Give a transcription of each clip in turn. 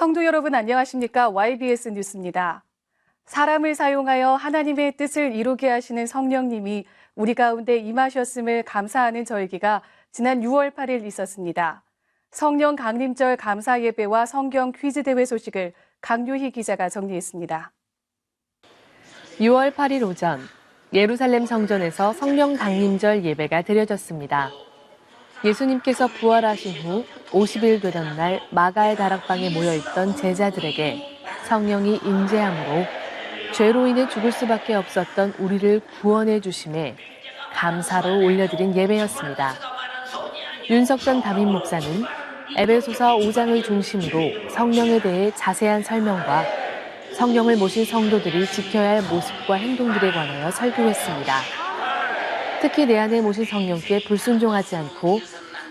성도 여러분 안녕하십니까? YBS 뉴스입니다. 사람을 사용하여 하나님의 뜻을 이루게 하시는 성령님이 우리 가운데 임하셨음을 감사하는 절기가 지난 6월 8일 있었습니다. 성령 강림절 감사 예배와 성경 퀴즈 대회 소식을 강유희 기자가 정리했습니다. 6월 8일 오전 예루살렘 성전에서 성령 강림절 예배가 드려졌습니다. 예수님께서 부활하신 후 50일 되던 날 마가의 다락방에 모여있던 제자들에게 성령이 임재함으로 죄로 인해 죽을 수밖에 없었던 우리를 구원해 주심에 감사로 올려드린 예배였습니다. 윤석전 담임 목사는 에베소서 5장을 중심으로 성령에 대해 자세한 설명과 성령을 모신 성도들이 지켜야 할 모습과 행동들에 관하여 설교했습니다. 특히 내 안에 모신 성령께 불순종하지 않고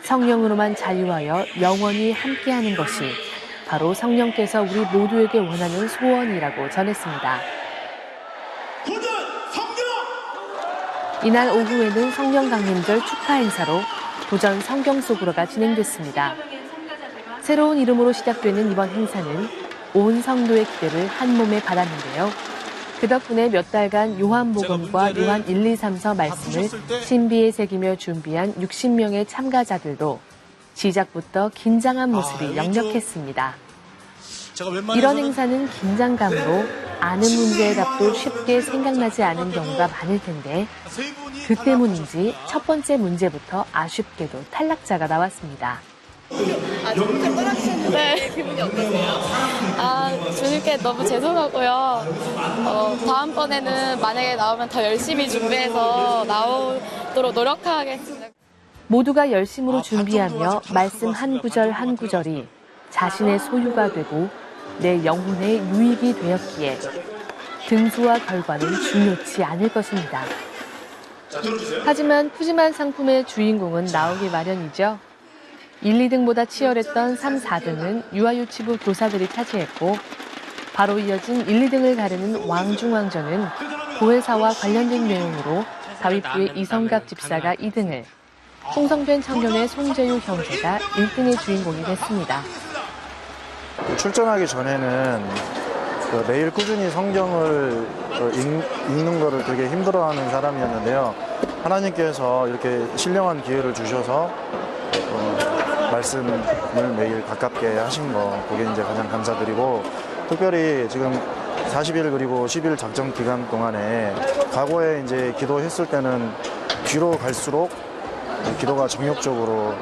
성령으로만 자유하여 영원히 함께하는 것이 바로 성령께서 우리 모두에게 원하는 소원이라고 전했습니다. 이날 오후에는 성령 강림절 축하 행사로 도전 성경 속으로가 진행됐습니다. 새로운 이름으로 시작되는 이번 행사는 온 성도의 기대를 한 몸에 받았는데요. 그 덕분에 몇 달간 요한복음과 요한 1, 2, 3서 말씀을 신비에 새기며 준비한 60명의 참가자들도 시작부터 긴장한 모습이 역력했습니다. 이런 행사는 긴장감으로 아는 문제의 답도 쉽게 생각나지 않은 경우가 많을 텐데 그 때문인지 첫 번째 문제부터 아쉽게도 탈락자가 나왔습니다. 조금 떨어지셨는데 기분이 어떠세요? 주님께 너무 죄송하고요. 다음번에는 만약에 나오면 더 열심히 준비해서 나오도록 노력하겠습니다. 모두가 열심으로 준비하며 말씀 한 구절 한 구절이 자신의 소유가 되고 내 영혼의 유익이 되었기에 등수와 결과는 중요치 않을 것입니다. 하지만 푸짐한 상품의 주인공은 나오기 마련이죠. 1, 2등보다 치열했던 3, 4등은 유아유치부 교사들이 차지했고 바로 이어진 1, 2등을 가르는 왕중왕전은 교회사와 관련된 내용으로 다윗부의 이성갑 집사가 2등을, 홍성된 청년의 송재유 형제가 1등의 주인공이 됐습니다. 출전하기 전에는 매일 꾸준히 성경을 읽는 거를 되게 힘들어하는 사람이었는데요. 하나님께서 이렇게 신령한 기회를 주셔서 말씀을 매일 가깝게 하신 거, 그게 이제 가장 감사드리고, 특별히 지금 40일 그리고 10일 작전 기간 동안에 과거에 이제 기도했을 때는 뒤로 갈수록 기도가 정욕적으로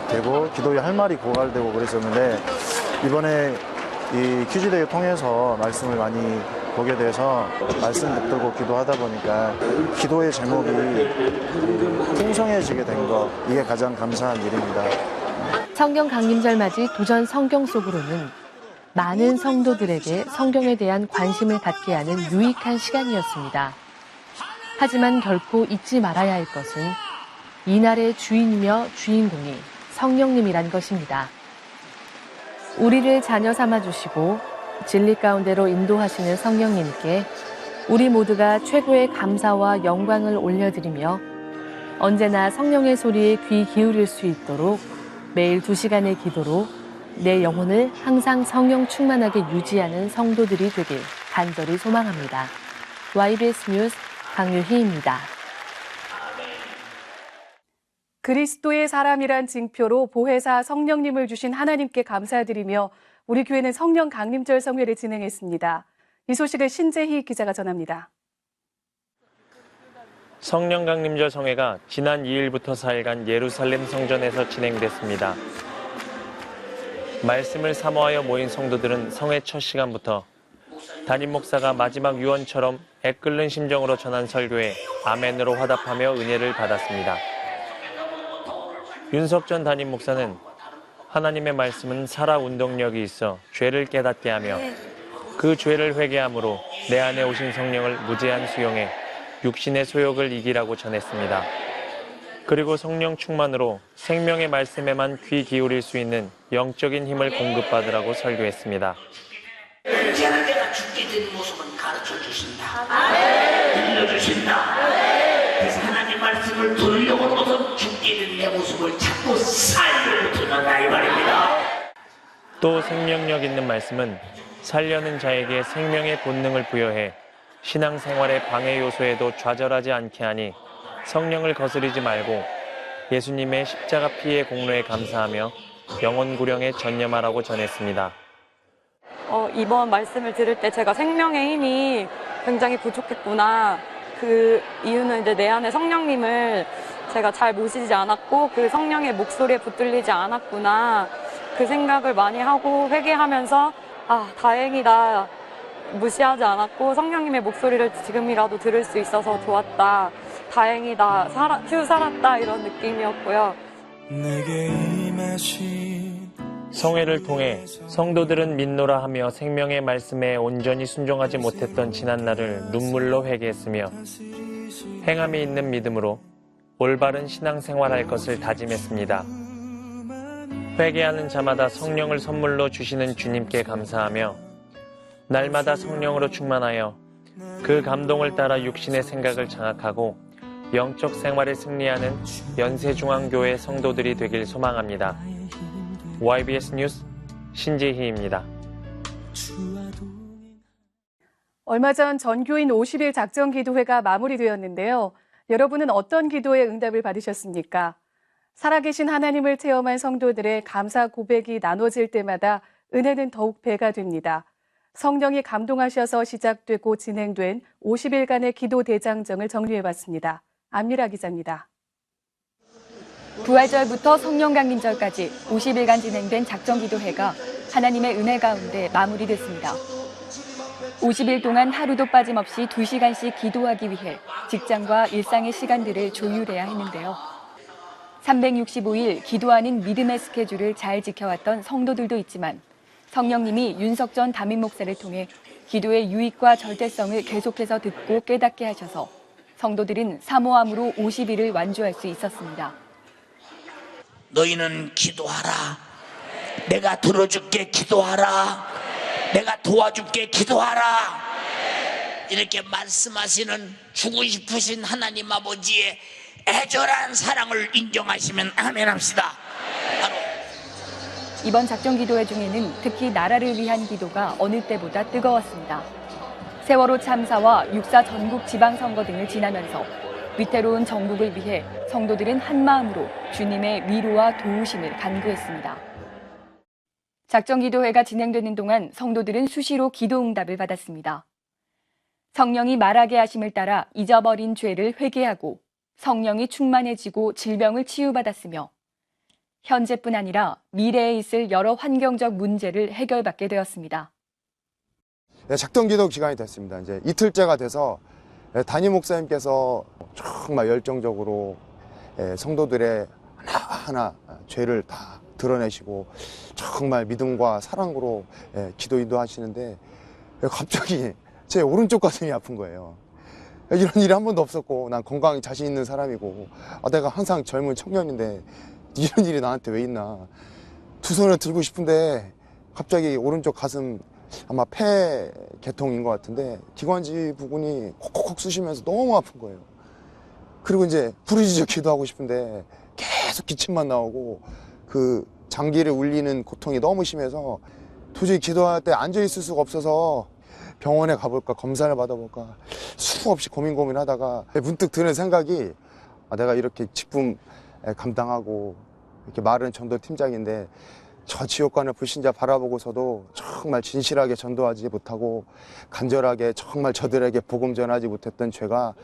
되고 기도의 할 말이 고갈되고 그랬었는데 이번에 이 퀴즈대회 통해서 말씀을 많이 보게 돼서 말씀 붙들고 기도하다 보니까 기도의 제목이 풍성해지게 된 거, 이게 가장 감사한 일입니다. 성경 강림절 맞이 도전 성경 속으로는 많은 성도들에게 성경에 대한 관심을 갖게 하는 유익한 시간이었습니다. 하지만 결코 잊지 말아야 할 것은 이날의 주인이며 주인공이 성령님이란 것입니다. 우리를 자녀 삼아주시고 진리 가운데로 인도하시는 성령님께 우리 모두가 최고의 감사와 영광을 올려드리며 언제나 성령의 소리에 귀 기울일 수 있도록 매일 2시간의 기도로 내 영혼을 항상 성령 충만하게 유지하는 성도들이 되길 간절히 소망합니다. YBS 뉴스 강유희입니다. 그리스도의 사람이란 징표로 보혜사 성령님을 주신 하나님께 감사드리며 우리 교회는 성령 강림절 성회를 진행했습니다. 이 소식을 신재희 기자가 전합니다. 성령 강림절 성회가 지난 2일부터 4일간 예루살렘 성전에서 진행됐습니다. 말씀을 사모하여 모인 성도들은 성회 첫 시간부터 담임 목사가 마지막 유언처럼 애끓는 심정으로 전한 설교에 아멘으로 화답하며 은혜를 받았습니다. 윤석전 담임 목사는 하나님의 말씀은 살아 운동력이 있어 죄를 깨닫게 하며 그 죄를 회개함으로 내 안에 오신 성령을 무제한 수용해 육신의 소욕을 이기라고 전했습니다. 그리고 성령 충만으로 생명의 말씀에만 귀 기울일 수 있는 영적인 힘을 공급받으라고 설교했습니다. 언제나 내가 죽게 된 모습은 가르쳐주신다. 들려주신다. 그래서 하나님 말씀을 들려보는 것은 죽게 된 내 모습을 자꾸 살려붙는다 이 말입니다. 또 생명력 있는 말씀은 살려는 자에게 생명의 본능을 부여해 신앙생활의 방해 요소에도 좌절하지 않게 하니 성령을 거스르지 말고 예수님의 십자가 피의 공로에 감사하며 영혼 구령에 전념하라고 전했습니다. 이번 말씀을 들을 때 제가 생명의 힘이 굉장히 부족했구나. 그 이유는 이제 내 안에 성령님을 제가 잘 모시지 않았고 그 성령의 목소리에 붙들리지 않았구나. 그 생각을 많이 하고 회개하면서 다행이다. 무시하지 않았고 성령님의 목소리를 지금이라도 들을 수 있어서 좋았다. 다행이다. 휴 살았다. 이런 느낌이었고요. 성회를 통해 성도들은 믿노라 하며 생명의 말씀에 온전히 순종하지 못했던 지난날을 눈물로 회개했으며 행함이 있는 믿음으로 올바른 신앙생활할 것을 다짐했습니다. 회개하는 자마다 성령을 선물로 주시는 주님께 감사하며 날마다 성령으로 충만하여 그 감동을 따라 육신의 생각을 장악하고 영적 생활에 승리하는 연세중앙교회 성도들이 되길 소망합니다. YBS 뉴스 신지희입니다. 얼마 전 전교인 50일 작정기도회가 마무리되었는데요. 여러분은 어떤 기도의 응답을 받으셨습니까? 살아계신 하나님을 체험한 성도들의 감사 고백이 나눠질 때마다 은혜는 더욱 배가 됩니다. 성령이 감동하셔서 시작되고 진행된 50일간의 기도 대장정을 정리해봤습니다. 안미라 기자입니다. 부활절부터 성령 강림절까지 50일간 진행된 작정기도회가 하나님의 은혜 가운데 마무리됐습니다. 50일 동안 하루도 빠짐없이 2시간씩 기도하기 위해 직장과 일상의 시간들을 조율해야 했는데요. 365일 기도하는 믿음의 스케줄을 잘 지켜왔던 성도들도 있지만 성령님이 윤석전 담임 목사를 통해 기도의 유익과 절대성을 계속해서 듣고 깨닫게 하셔서 성도들은 사모함으로 50일을 완주할 수 있었습니다. 너희는 기도하라. 내가 들어줄게. 기도하라. 내가 도와줄게. 기도하라. 이렇게 말씀하시는 주고 싶으신 하나님 아버지의 애절한 사랑을 인정하시면 아멘 합시다. 이번 작정기도회 중에는 특히 나라를 위한 기도가 어느 때보다 뜨거웠습니다. 세월호 참사와 6.4 전국 지방선거 등을 지나면서 위태로운 정국을 위해 성도들은 한마음으로 주님의 위로와 도우심을 간구했습니다. 작정기도회가 진행되는 동안 성도들은 수시로 기도응답을 받았습니다. 성령이 말하게 하심을 따라 잊어버린 죄를 회개하고 성령이 충만해지고 질병을 치유받았으며 현재뿐 아니라 미래에 있을 여러 환경적 문제를 해결받게 되었습니다. 작정기도 기간이 됐습니다. 이제 이틀째가 돼서 담임 목사님께서 정말 열정적으로 성도들의 하나하나 죄를 다 드러내시고 정말 믿음과 사랑으로 기도 인도하시는데 갑자기 제 오른쪽 가슴이 아픈 거예요. 이런 일이 한 번도 없었고 난 건강히 자신 있는 사람이고 내가 항상 젊은 청년인데 이런 일이 나한테 왜 있나. 두 손을 들고 싶은데 갑자기 오른쪽 가슴 아마 폐 계통인 것 같은데 기관지 부분이 콕콕콕 쑤시면서 너무 아픈 거예요. 그리고 이제 부르짖어 기도하고 싶은데 계속 기침만 나오고 그 장기를 울리는 고통이 너무 심해서 도저히 기도할 때 앉아있을 수가 없어서 병원에 가볼까 검사를 받아볼까 수없이 고민하다가 문득 드는 생각이 내가 이렇게 직분 감당하고 이렇게 마른 전도팀장인데 저 지옥 가는 불신자 바라보고서도 정말 진실하게 전도하지 못하고 간절하게 정말 저들에게 복음 전하지 못했던 죄가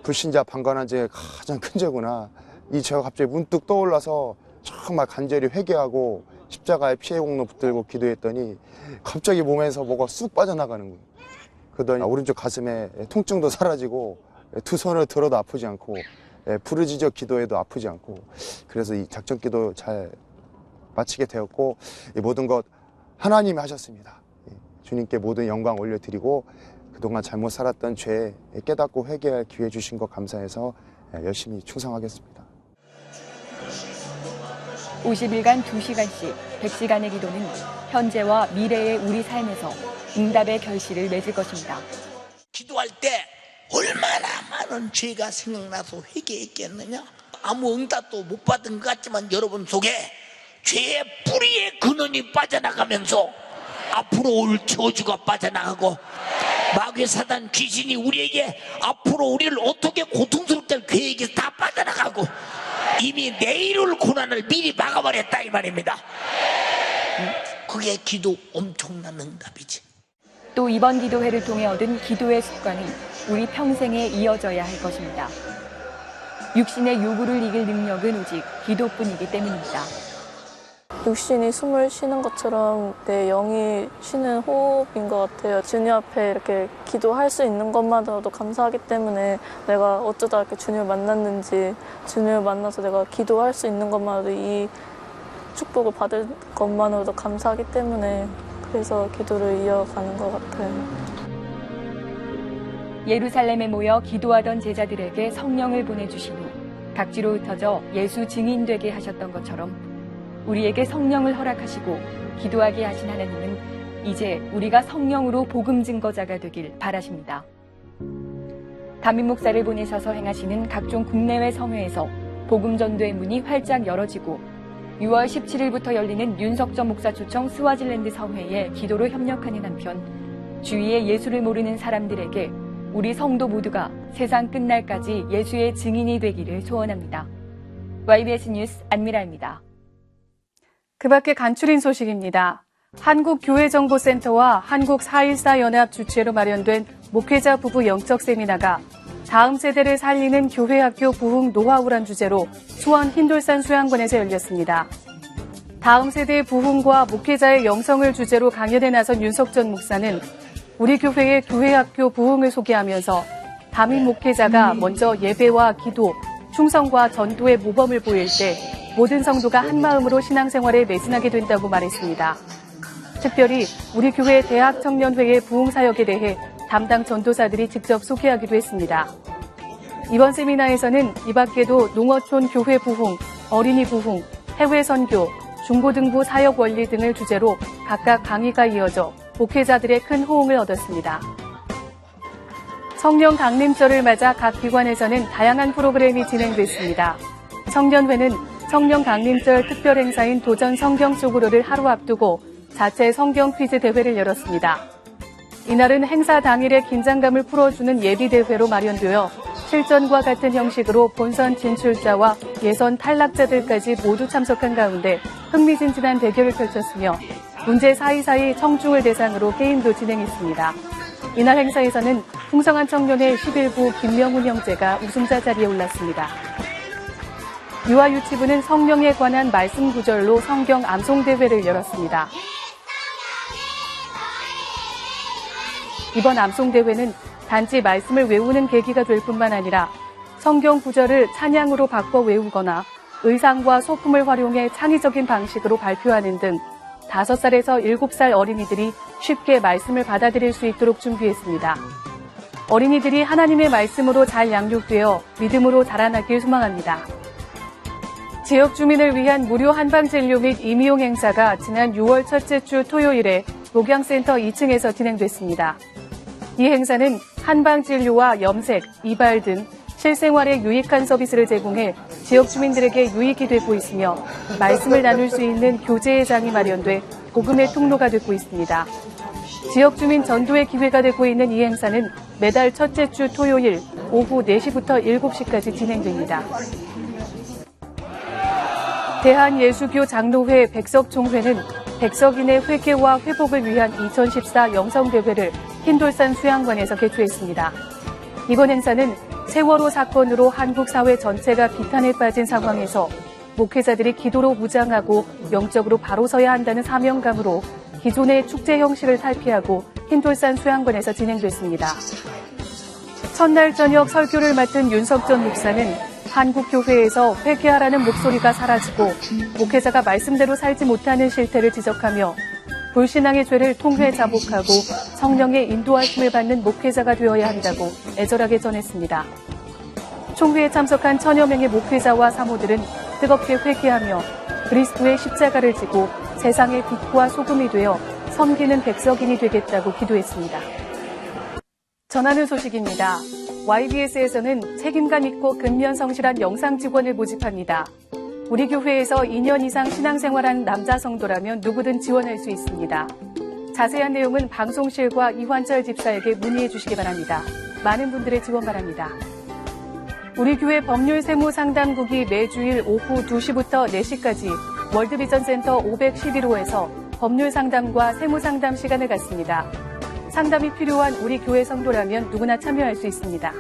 불신자 방관한 죄의 가장 큰 죄구나. 이 죄가 갑자기 문득 떠올라서 정말 간절히 회개하고 십자가에 피해 공로 붙들고 기도했더니 갑자기 몸에서 뭐가 쑥 빠져나가는 거예요. 그러더니 오른쪽 가슴에 통증도 사라지고 두 손을 들어도 아프지 않고 부르짖어 기도해도 아프지 않고 그래서 이 작정기도 잘 마치게 되었고 이 모든 것 하나님이 하셨습니다. 주님께 모든 영광 올려드리고 그동안 잘못 살았던 죄 깨닫고 회개할 기회 주신 것 감사해서 열심히 충성하겠습니다. 50일간 2시간씩 100시간의 기도는 현재와 미래의 우리 삶에서 응답의 결실을 맺을 것입니다. 기도할 때 얼마나 많은 죄가 생각나서 회개했겠느냐. 아무 응답도 못 받은 것 같지만 여러분 속에 죄의 뿌리의 근원이 빠져나가면서 앞으로 올 저주가 빠져나가고 마귀 사단 귀신이 우리에게 앞으로 우리를 어떻게 고통스럽게 할 계획이 다 빠져나가고 이미 내일 올 고난을 미리 막아버렸다 이 말입니다. 그게 기도 엄청난 응답이지. 또 이번 기도회를 통해 얻은 기도의 습관은 우리 평생에 이어져야 할 것입니다. 육신의 요구를 이길 능력은 오직 기도뿐이기 때문입니다. 육신이 숨을 쉬는 것처럼 내 영이 쉬는 호흡인 것 같아요. 주님 앞에 이렇게 기도할 수 있는 것만으로도 감사하기 때문에 내가 어쩌다 이렇게 주님을 만났는지, 주님을 만나서 내가 기도할 수 있는 것만으로도 이 축복을 받을 것만으로도 감사하기 때문에 그래서 기도를 이어가는 것 같아요. 예루살렘에 모여 기도하던 제자들에게 성령을 보내주신 후 각지로 흩어져 예수 증인되게 하셨던 것처럼 우리에게 성령을 허락하시고 기도하게 하신 하나님은 이제 우리가 성령으로 복음 증거자가 되길 바라십니다. 담임 목사를 보내셔서 행하시는 각종 국내외 성회에서 복음 전도의 문이 활짝 열어지고 6월 17일부터 열리는 윤석전 목사 초청 스와질랜드 성회에 기도로 협력하는 한편 주위에 예수를 모르는 사람들에게 우리 성도 모두가 세상 끝날까지 예수의 증인이 되기를 소원합니다. YBS 뉴스 안미라입니다. 그 밖에 간추린 소식입니다. 한국교회정보센터와 한국414연합 주최로 마련된 목회자 부부 영적 세미나가 다음 세대를 살리는 교회학교 부흥 노하우란 주제로 수원 흰돌산 수양관에서 열렸습니다. 다음 세대의 부흥과 목회자의 영성을 주제로 강연에 나선 윤석전 목사는 우리 교회의 교회학교 부흥을 소개하면서 담임 목회자가 먼저 예배와 기도, 충성과 전도의 모범을 보일 때 모든 성도가 한마음으로 신앙생활에 매진하게 된다고 말했습니다. 특별히 우리 교회 대학청년회의 부흥사역에 대해 담당 전도사들이 직접 소개하기도 했습니다. 이번 세미나에서는 이 밖에도 농어촌 교회 부흥, 어린이 부흥, 해외 선교, 중고등부 사역 원리 등을 주제로 각각 강의가 이어져 목회자들의 큰 호응을 얻었습니다. 성령 강림절을 맞아 각 기관에서는 다양한 프로그램이 진행됐습니다. 청년회는 성령 강림절 특별 행사인 도전 성경 속으로를 하루 앞두고 자체 성경 퀴즈 대회를 열었습니다. 이날은 행사 당일의 긴장감을 풀어주는 예비대회로 마련되어 실전과 같은 형식으로 본선 진출자와 예선 탈락자들까지 모두 참석한 가운데 흥미진진한 대결을 펼쳤으며 문제 사이사이 청중을 대상으로 게임도 진행했습니다. 이날 행사에서는 풍성한 청년회 11부 김명훈 형제가 우승자 자리에 올랐습니다. 유아유치부는 성령에 관한 말씀 구절로 성경 암송대회를 열었습니다. 이번 암송대회는 단지 말씀을 외우는 계기가 될 뿐만 아니라 성경 구절을 찬양으로 바꿔 외우거나 의상과 소품을 활용해 창의적인 방식으로 발표하는 등 5살에서 7살 어린이들이 쉽게 말씀을 받아들일 수 있도록 준비했습니다. 어린이들이 하나님의 말씀으로 잘 양육되어 믿음으로 자라나길 소망합니다. 지역 주민을 위한 무료 한방진료 및 임의용 행사가 지난 6월 첫째 주 토요일에 목양센터 2층에서 진행됐습니다. 이 행사는 한방진료와 염색, 이발 등 실생활에 유익한 서비스를 제공해 지역 주민들에게 유익이 되고 있으며 말씀을 나눌 수 있는 교제의 장이 마련돼 복음의 통로가 되고 있습니다. 지역 주민 전도의 기회가 되고 있는 이 행사는 매달 첫째 주 토요일 오후 4시부터 7시까지 진행됩니다. 대한예수교 장로회 백석총회는 백석인의 회개와 회복을 위한 2014 영성대회를 흰돌산 수양관에서 개최했습니다. 이번 행사는 세월호 사건으로 한국 사회 전체가 비탄에 빠진 상황에서 목회자들이 기도로 무장하고 영적으로 바로 서야 한다는 사명감으로 기존의 축제 형식을 탈피하고 흰돌산 수양관에서 진행됐습니다. 첫날 저녁 설교를 맡은 윤석전 목사는 한국 교회에서 회개하라는 목소리가 사라지고 목회자가 말씀대로 살지 못하는 실태를 지적하며 불신앙의 죄를 통회 자복하고 성령의 인도하심을 받는 목회자가 되어야 한다고 애절하게 전했습니다. 총회에 참석한 천여 명의 목회자와 사모들은 뜨겁게 회개하며 그리스도의 십자가를 지고 세상의 빛과 소금이 되어 섬기는 백석인이 되겠다고 기도했습니다. 전하는 소식입니다. YBS에서는 책임감 있고 근면 성실한 영상 직원을 모집합니다. 우리 교회에서 2년 이상 신앙생활한 남자 성도라면 누구든 지원할 수 있습니다. 자세한 내용은 방송실과 이환철 집사에게 문의해 주시기 바랍니다. 많은 분들의 지원 바랍니다. 우리 교회 법률세무상담국이 매주일 오후 2시부터 4시까지 월드비전센터 511호에서 법률상담과 세무상담 시간을 갖습니다. 상담이 필요한 우리 교회 성도라면 누구나 참여할 수 있습니다.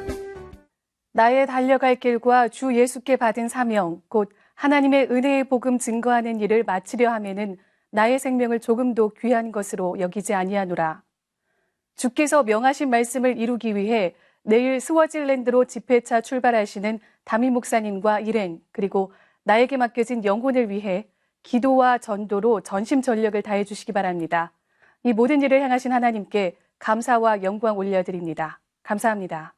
나의 달려갈 길과 주 예수께 받은 사명, 곧 하나님의 은혜의 복음 증거하는 일을 마치려 하면은 나의 생명을 조금도 귀한 것으로 여기지 아니하노라. 주께서 명하신 말씀을 이루기 위해 내일 스워질랜드로 집회차 출발하시는 담임 목사님과 일행, 그리고 나에게 맡겨진 영혼을 위해 기도와 전도로 전심전력을 다해 주시기 바랍니다. 이 모든 일을 행하신 하나님께 감사와 영광 올려드립니다. 감사합니다.